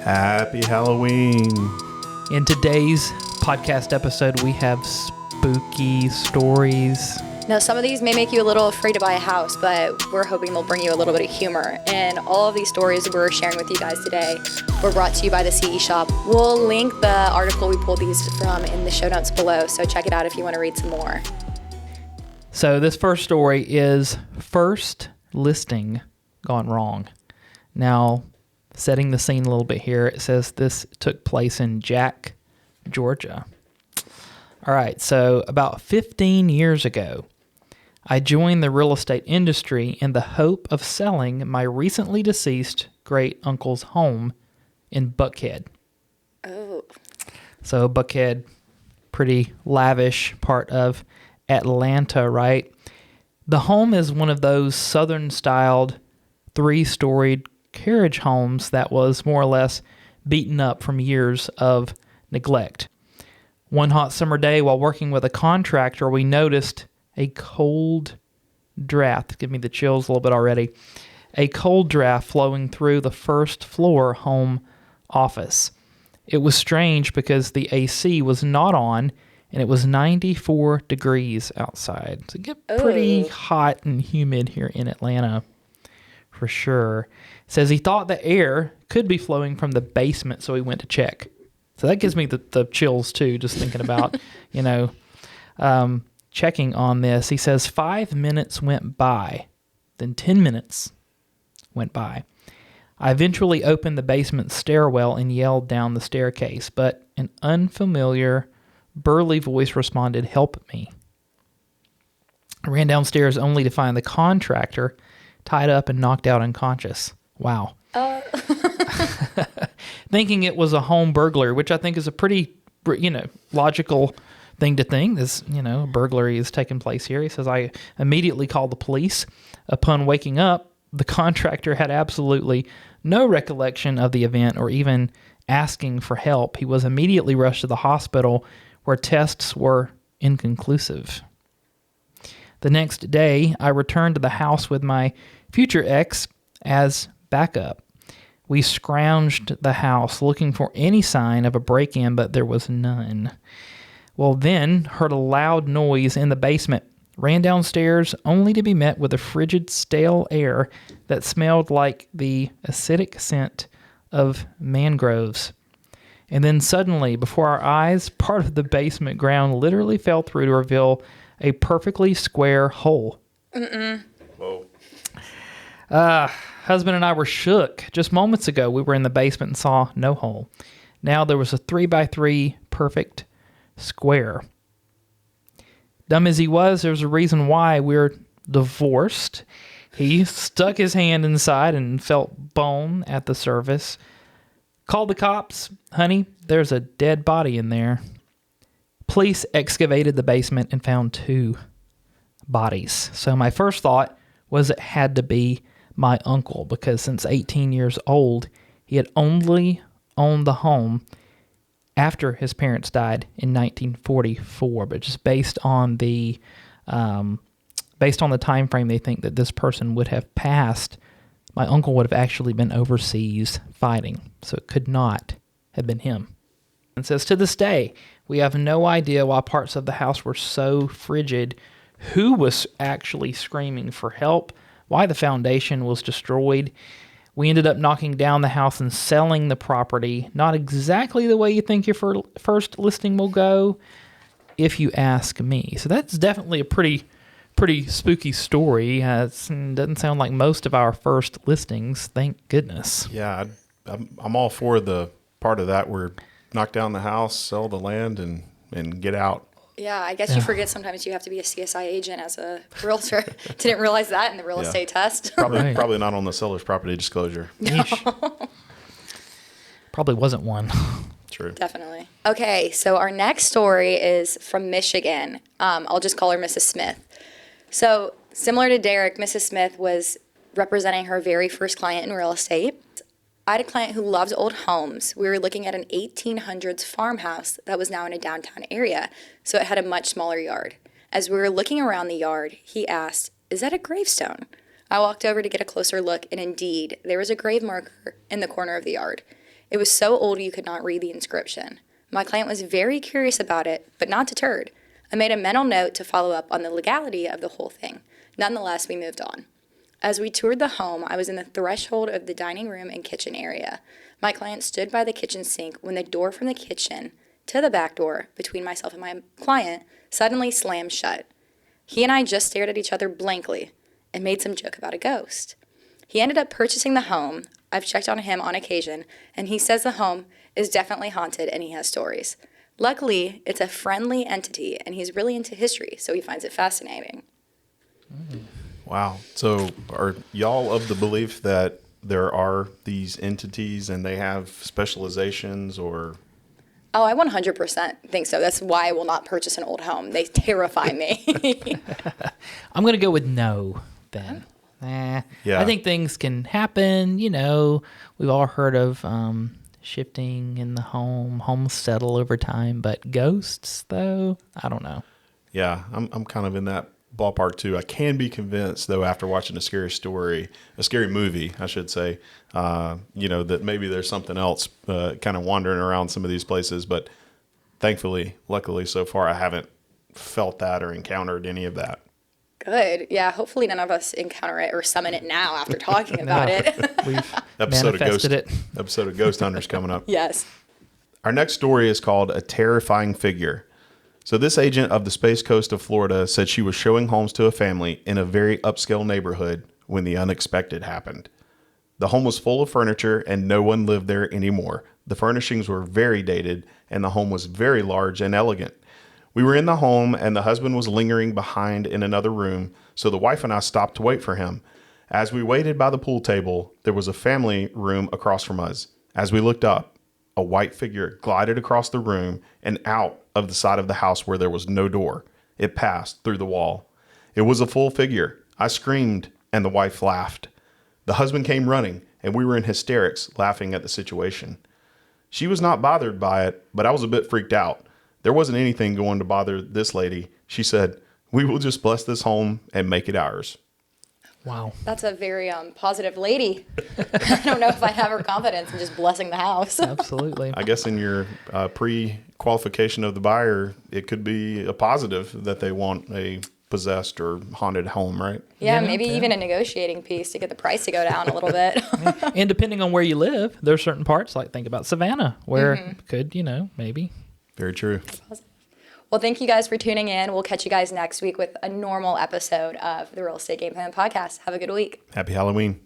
Happy Halloween. In today's podcast episode, we have spooky stories. Now, some of these may make you a little afraid to buy a house, but we're hoping they'll bring you a little bit of humor. And all of these stories we're sharing with you guys today were brought to you by the CE Shop. We'll link the article we pulled these from in the show notes below, so check it out if you want to read some more. So this first story is first listing gone wrong. Now, setting the scene a little bit here, it says this took place in Jack, Georgia. All right, so about 15 years ago, I joined the real estate industry in the hope of selling my recently deceased great uncle's home in Buckhead. Oh. So Buckhead, pretty lavish part of Atlanta, right? The home is one of those southern-styled, three-storied carriage homes that was more or less beaten up from years of neglect. One hot summer day while working with a contractor, we noticed a cold draft. Give me the chills a little bit already. A cold draft flowing through the first floor home office. It was strange because the AC was not on and it was 94 degrees outside. So it get pretty hot and humid here in Atlanta for sure. It says he thought the air could be flowing from the basement, so he went to check. So that gives me the chills too, just thinking about, checking on this. He says 5 minutes went by, then 10 minutes went by. I eventually opened the basement stairwell and yelled down the staircase, but an unfamiliar, burly voice responded, "Help me." I ran downstairs only to find the contractor tied up and knocked out unconscious. Wow. Thinking it was a home burglary, which I think is a pretty, logical thing to think. This, a burglary is taking place here. He says, I immediately called the police. Upon waking up, the contractor had absolutely no recollection of the event or even asking for help. He was immediately rushed to the hospital where tests were inconclusive. The next day, I returned to the house with my future ex as backup. We scrounged the house looking for any sign of a break-in, but there was none. Well, then heard a loud noise in the basement, ran downstairs only to be met with a frigid, stale air that smelled like the acidic scent of mangroves. And then suddenly, before our eyes, part of the basement ground literally fell through to reveal a perfectly square hole. Whoa. Husband and I were shook. Just moments ago, we were in the basement and saw no hole. Now there was a 3x3 perfect square. Dumb as he was, there was a reason why we're divorced. He stuck his hand inside and felt bone at the surface. Called the cops. Honey, there's a dead body in there. Police excavated the basement and found 2 bodies. So my first thought was it had to be my uncle, because since 18 years old, he had only owned the home after his parents died in 1944. But just based on the time frame they think that this person would have passed, my uncle would have actually been overseas fighting. So it could not have been him. It says, to this day, we have no idea why parts of the house were so frigid, who was actually screaming for help, why the foundation was destroyed. We ended up knocking down the house and selling the property. Not exactly the way you think your first listing will go, if you ask me. So that's definitely a pretty spooky story. It doesn't sound like most of our first listings, thank goodness. Yeah, I'm all for the part of that where knock down the house, sell the land, and get out. Yeah, I guess you forget sometimes you have to be a CSI agent as a realtor. Didn't realize that in the real estate test. Probably not on the seller's property disclosure. No. Probably wasn't one. True. Definitely. Okay, so our next story is from Michigan. I'll just call her Mrs. Smith. So similar to Derek, Mrs. Smith was representing her very first client in real estate. I had a client who loves old homes. We were looking at an 1800s farmhouse that was now in a downtown area, so it had a much smaller yard. As we were looking around the yard, he asked, "Is that a gravestone?" I walked over to get a closer look, and indeed, there was a grave marker in the corner of the yard. It was so old you could not read the inscription. My client was very curious about it, but not deterred. I made a mental note to follow up on the legality of the whole thing. Nonetheless, we moved on. As we toured the home, I was in the threshold of the dining room and kitchen area. My client stood by the kitchen sink when the door from the kitchen to the back door between myself and my client suddenly slammed shut. He and I just stared at each other blankly and made some joke about a ghost. He ended up purchasing the home. I've checked on him on occasion, and he says the home is definitely haunted and he has stories. Luckily, it's a friendly entity, and he's really into history, so he finds it fascinating. Wow. So are y'all of the belief that there are these entities and they have specializations or? Oh, I 100% think so. That's why I will not purchase an old home. They terrify me. I'm going to go with no then. Yeah. Yeah. I think things can happen. You know, we've all heard of shifting in the home, homes settle over time, but ghosts, though, I don't know. Yeah, I'm kind of in that ballpark too. I can be convinced though after watching a scary movie, I should say, that maybe there's something else kind of wandering around some of these places. But luckily so far, I haven't felt that or encountered any of that. Good. Yeah, hopefully none of us encounter it or summon it now after talking about it. We've Episode manifested of Ghost Hunters coming up. Yes. Our next story is called A Terrifying Figure. So this agent of the Space Coast of Florida said she was showing homes to a family in a very upscale neighborhood when the unexpected happened. The home was full of furniture and no one lived there anymore. The furnishings were very dated and the home was very large and elegant. We were in the home and the husband was lingering behind in another room, so the wife and I stopped to wait for him. As we waited by the pool table, there was a family room across from us. As we looked up, a white figure glided across the room and out of the side of the house where there was no door. It passed through the wall. It was a full figure. I screamed and the wife laughed. The husband came running and we were in hysterics laughing at the situation. She was not bothered by it, but I was a bit freaked out. There wasn't anything going to bother this lady. She said, "We will just bless this home and make it ours." Wow. That's a very positive lady. I don't know if I have her confidence in just blessing the house. Absolutely. I guess in your pre-qualification of the buyer, it could be a positive that they want a possessed or haunted home, right? Yeah, Yeah, maybe yeah. even a negotiating piece to get the price to go down a little bit. And depending on where you live, there's certain parts, like think about Savannah, where it could, maybe. Very true. Well, thank you guys for tuning in. We'll catch you guys next week with a normal episode of the Real Estate Game Plan Podcast. Have a good week. Happy Halloween.